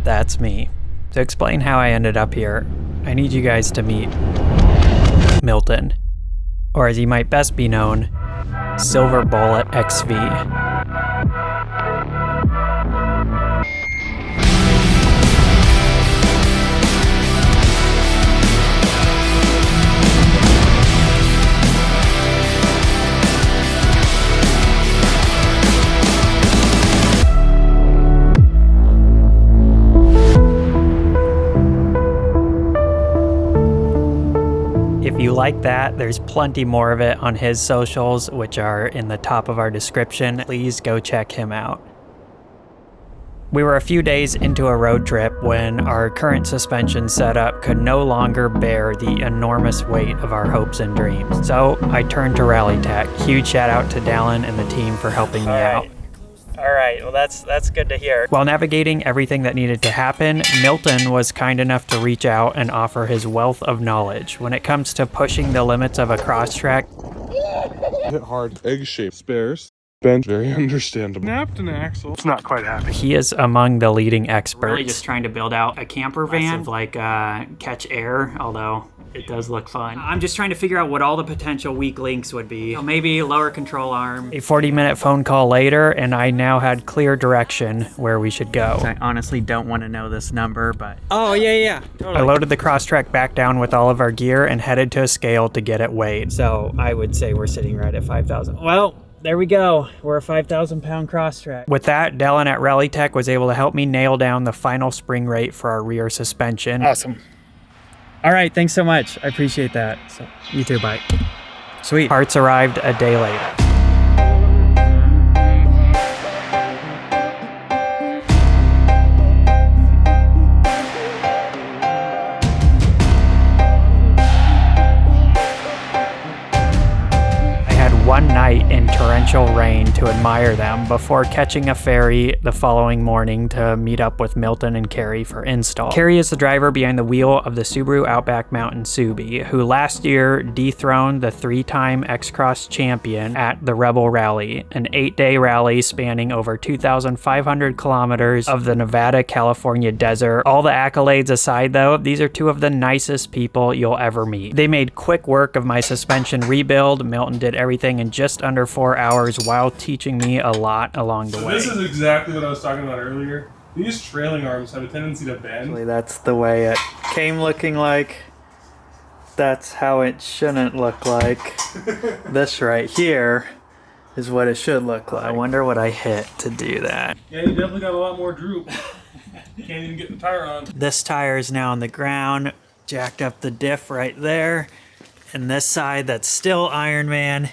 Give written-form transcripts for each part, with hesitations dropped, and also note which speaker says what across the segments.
Speaker 1: That's me. To explain how I ended up here, I need you guys to meet Milton, or as he might best be known, Silverbulletxv. If you like that, there's plenty more of it on his socials, which are in the top of our description. Please go check him out. We were a few days into a road trip when our current suspension setup could no longer bear the enormous weight of our hopes and dreams. So I turned to RalliTEK. Huge shout out to Dallin and the team for helping me out. All right, well that's good to hear. While navigating everything that needed to happen, Milton was kind enough to reach out and offer his wealth of knowledge when it comes to pushing the limits of a Crosstrek.
Speaker 2: Hit hard, egg-shaped spares. Bent, very understandable. Snapped an axle. It's not quite happy.
Speaker 1: He is among the leading experts. Really just trying to build out a camper van, like catch air, although it does look fun. I'm just trying to figure out what all the potential weak links would be. So maybe lower control arm. A 40-minute phone call later, and I now had clear direction where we should go. I honestly don't want to know this number, but... Oh, yeah. Totally. I loaded the Crosstrek back down with all of our gear and headed to a scale to get it weighed. So I would say we're sitting right at 5,000. Well, there we go. We're a 5,000-pound Crosstrek. With that, Dallin at RalliTEK was able to help me nail down the final spring rate for our rear suspension. Awesome. All right, thanks so much. I appreciate that. So, you too, bye. Sweet. Parts arrived a day later. One night in torrential rain to admire them before catching a ferry the following morning to meet up with Milton and Carey for install. Carey is the driver behind the wheel of the Subaru Outback MtnSubi, who last year dethroned the 3-time X-Cross champion at the Rebel Rally, an 8-day rally spanning over 2,500 kilometers of the Nevada-California desert. All the accolades aside though, these are two of the nicest people you'll ever meet. They made quick work of my suspension rebuild. Milton did everything in just under 4 hours while teaching me a lot along the way.
Speaker 2: This is exactly what I was talking about earlier. These trailing arms have a tendency to bend.
Speaker 1: Actually, that's the way it came looking like. That's how it shouldn't look like. This right here is what it should look like. I wonder what I hit to do that.
Speaker 2: Yeah, you definitely got a lot more droop. You can't even get the tire on.
Speaker 1: This tire is now on the ground. Jacked up the diff right there. And this side that's still Iron Man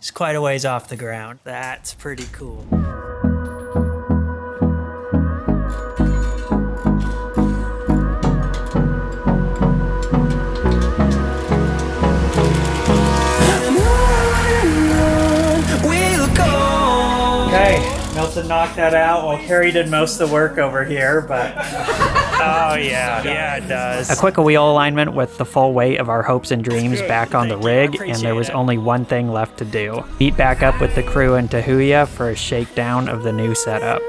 Speaker 1: is quite a ways off the ground. That's pretty cool. Okay, Milton knocked that out while Carey did most of the work over here, but... Oh yeah, it does. A quick wheel alignment with the full weight of our hopes and dreams back on the rig, and there was only one thing left to do. Meet back up with the crew in Tahuya for a shakedown of the new setup.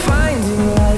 Speaker 3: Finding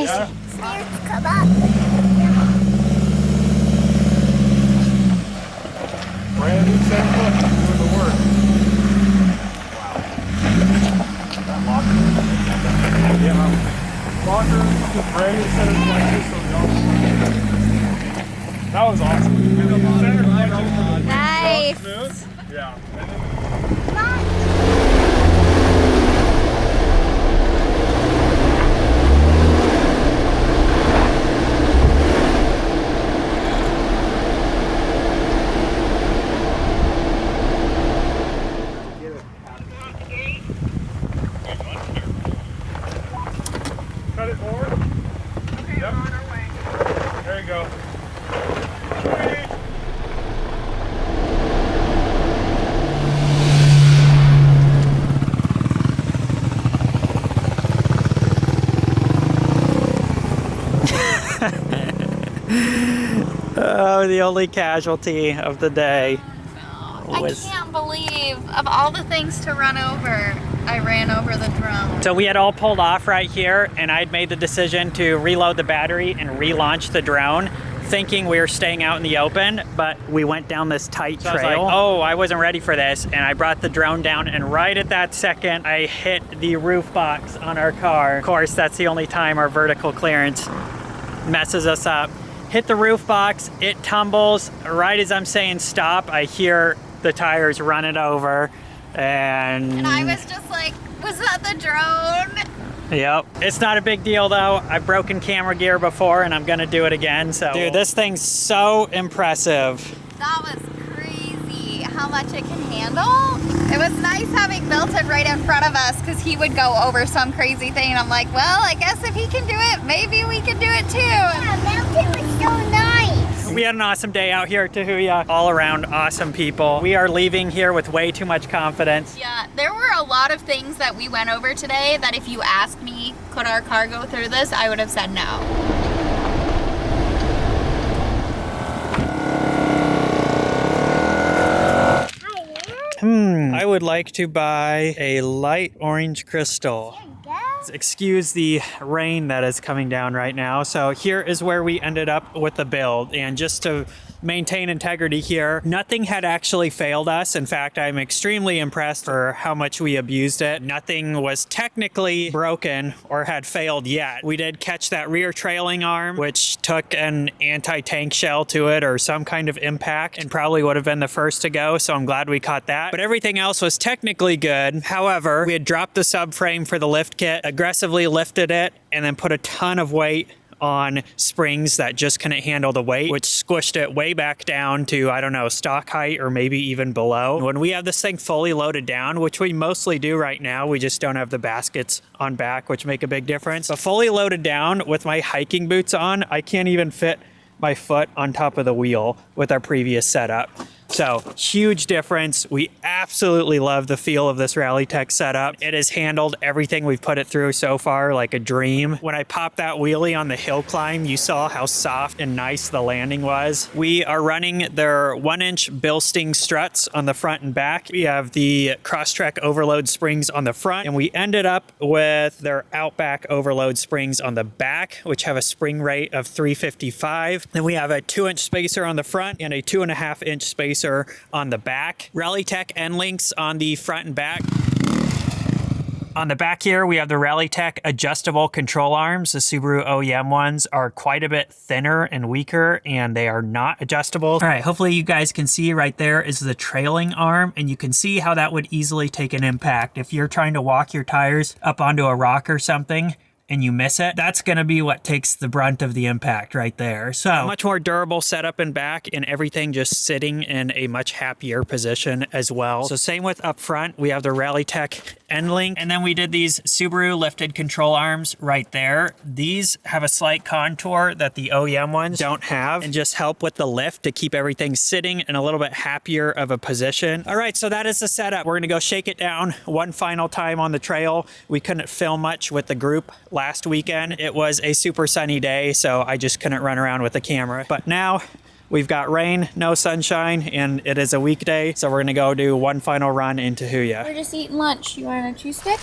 Speaker 3: Stairs.
Speaker 2: Yeah.
Speaker 3: Stairs come up.
Speaker 2: Brand new set foot doing the work. Wow. That locker. Yeah. Locker, brand new set of clutches, so that was awesome.
Speaker 3: Nice.
Speaker 2: Smooth. Yeah. Cut it forward. Okay, yep. We're on our way. There you go.
Speaker 1: Oh, the only casualty of the day.
Speaker 3: I can't believe, of all the things to run over, I ran over the drone.
Speaker 1: So we had all pulled off right here, and I'd made the decision to reload the battery and relaunch the drone, thinking we were staying out in the open, but we went down this tight trail. I was like, oh, I wasn't ready for this, and I brought the drone down, and right at that second, I hit the roof box on our car. Of course, that's the only time our vertical clearance messes us up. Hit the roof box, it tumbles. Right as I'm saying stop, I hear the tires running over, and
Speaker 3: I was just like, was that the drone?
Speaker 1: Yep. It's not a big deal though. I've broken camera gear before and I'm gonna do it again. So, dude, this thing's so impressive.
Speaker 3: That was crazy how much it can handle. It was nice having Milton right in front of us because he would go over some crazy thing. And I'm like, well, I guess if he can do it, maybe we can do it too. Yeah, Milton was so nice.
Speaker 1: We had an awesome day out here at Tahuya. All around awesome people. We are leaving here with way too much confidence.
Speaker 3: Yeah, there were a lot of things that we went over today that if you asked me, could our car go through this, I would have said no.
Speaker 1: I would like to buy a light orange crystal. Excuse the rain that is coming down right now. So here is where we ended up with the build. And just to maintain integrity here, nothing had actually failed us. In fact, I'm extremely impressed for how much we abused it. Nothing was technically broken or had failed yet. We did catch that rear trailing arm, which took an anti-tank shell to it or some kind of impact and probably would have been the first to go. So I'm glad we caught that. But everything else was technically good. However, we had dropped the subframe for the lift kit, aggressively lifted it, and then put a ton of weight on springs that just couldn't handle the weight, which squished it way back down to, I don't know, stock height or maybe even below. When we have this thing fully loaded down, which we mostly do right now, we just don't have the baskets on back, which make a big difference. But fully loaded down with my hiking boots on, I can't even fit my foot on top of the wheel with our previous setup. So huge difference. We absolutely love the feel of this RalliTEK setup. It has handled everything we've put it through so far like a dream. When I popped that wheelie on the hill climb, you saw how soft and nice the landing was. We are running their 1-inch Bilsting struts on the front and back. We have the Crosstrek overload springs on the front, and we ended up with their Outback overload springs on the back, which have a spring rate of 355. Then we have a 2-inch spacer on the front and a 2.5-inch spacer on the back. RalliTEK end links on the front and back. On the back here, we have the RalliTEK adjustable control arms. The Subaru OEM ones are quite a bit thinner and weaker, and they are not adjustable. All right, hopefully you guys can see right there is the trailing arm, and you can see how that would easily take an impact. If you're trying to walk your tires up onto a rock or something, and you miss it, that's gonna be what takes the brunt of the impact right there. So much more durable setup in back, and everything just sitting in a much happier position as well. So same with up front, we have the RalliTEK end link, and then we did these Subaru lifted control arms right there. These have a slight contour that the OEM ones don't have, and just help with the lift to keep everything sitting in a little bit happier of a position. All right, so that is the setup. We're gonna go shake it down one final time on the trail. We couldn't film much with the group last weekend. It was a super sunny day, so I just couldn't run around with the camera. But now we've got rain, no sunshine, and it is a weekday, so we're gonna go do one final run in Tahuya.
Speaker 3: We're just eating lunch. You want a cheese stick?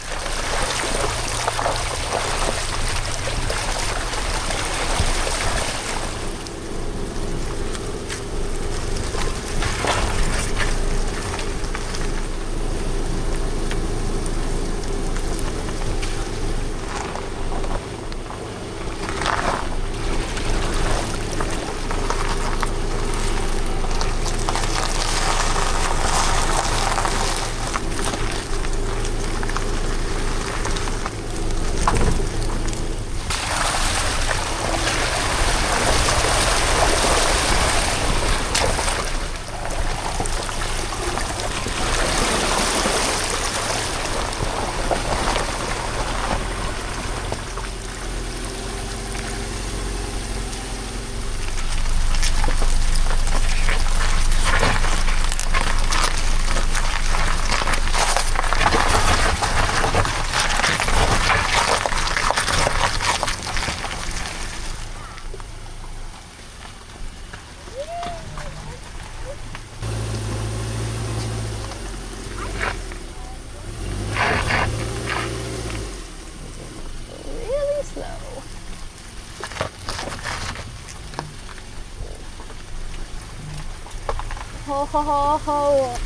Speaker 3: Ho, ho, ho, ho.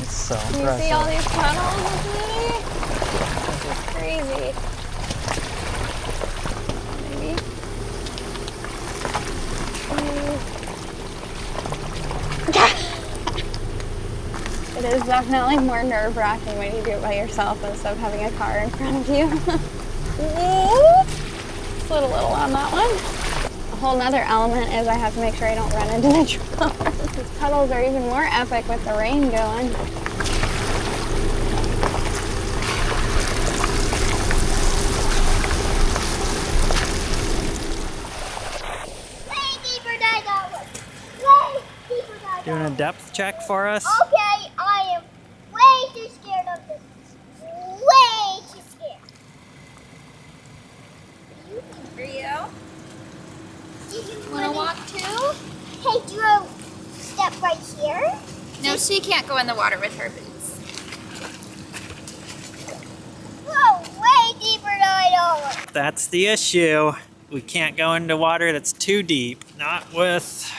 Speaker 1: It's so
Speaker 3: impressive. You see all these tunnels with me? This is crazy. Maybe. It is definitely more nerve-wracking when you do it by yourself instead of having a car in front of you. Slid a little on that one. A whole nother element is I have to make sure I don't run into the trailers. These puddles are even more epic with the rain going.
Speaker 1: Doing a depth check for us?
Speaker 4: Okay, I am way too scared of this. Way too scared.
Speaker 3: For you?
Speaker 4: You
Speaker 3: Wanna walk too?
Speaker 4: Hey, do you step right here?
Speaker 3: No, she can't go in the water with her boots.
Speaker 4: Whoa, way deeper than I know.
Speaker 1: That's the issue. We can't go into water that's too deep. Not with...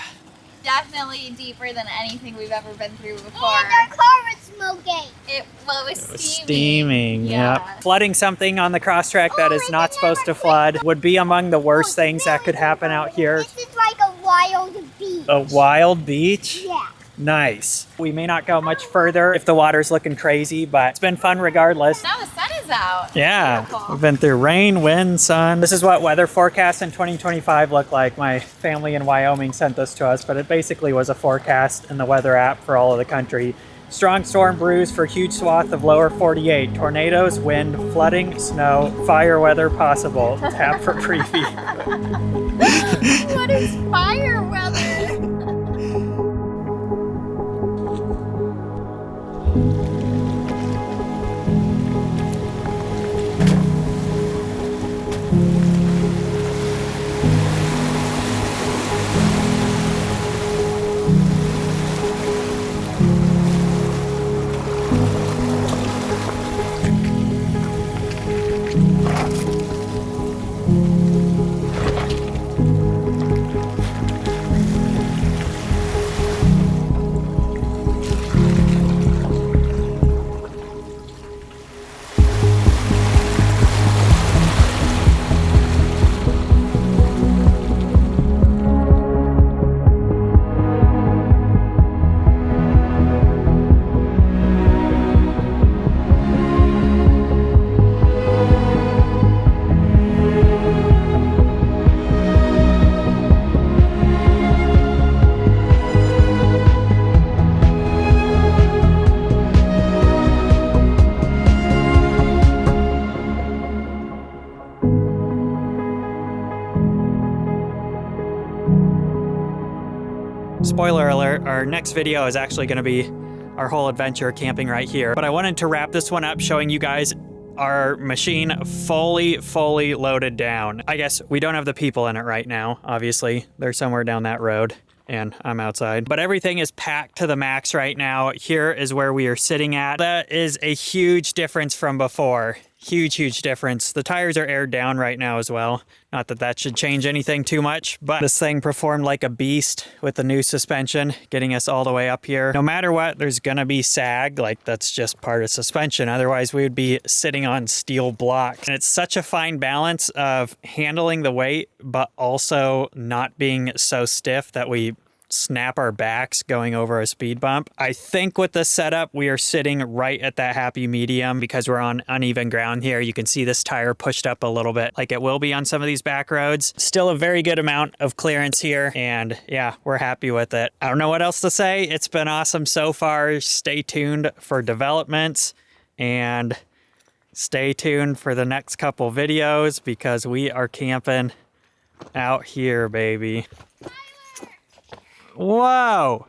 Speaker 3: Definitely deeper than anything we've ever been through before.
Speaker 4: And our car was smoking.
Speaker 3: It was steaming.
Speaker 1: Steaming,
Speaker 3: Yeah.
Speaker 1: yep. Flooding something on the Crosstrek that is not supposed to flood would be among the worst things that could happen out here.
Speaker 4: This is like a wild beach.
Speaker 1: A wild beach?
Speaker 4: Yeah.
Speaker 1: Nice. We may not go much further if the water's looking crazy, but it's been fun regardless.
Speaker 3: Now the sun is out.
Speaker 1: Yeah,
Speaker 3: Beautiful.
Speaker 1: we've been through rain, wind, sun. This is what weather forecasts in 2025 look like. My family in Wyoming sent this to us, but it basically was a forecast in the weather app for all of the country. Strong storm brews for huge swath of lower 48. Tornadoes, wind, flooding, snow, fire weather possible. Tap for preview.
Speaker 3: What is fire weather?
Speaker 1: Spoiler alert, our next video is actually going to be our whole adventure camping right here. But I wanted to wrap this one up showing you guys our machine fully loaded down. I guess we don't have the people in it right now, obviously. They're somewhere down that road and I'm outside. But everything is packed to the max right now. Here is where we are sitting at. That is a huge difference from before. Huge difference. The tires are aired down right now as well. Not that that should change anything too much, but this thing performed like a beast with the new suspension, getting us all the way up here. No matter what, there's gonna be sag, like that's just part of suspension. Otherwise, we would be sitting on steel blocks. And it's such a fine balance of handling the weight, but also not being so stiff that we snap our backs going over a speed bump. I think with this setup, we are sitting right at that happy medium because we're on uneven ground here. You can see this tire pushed up a little bit like it will be on some of these back roads. Still a very good amount of clearance here. And yeah, we're happy with it. I don't know what else to say. It's been awesome so far. Stay tuned for developments and stay tuned for the next couple videos because we are camping out here, baby. Whoa!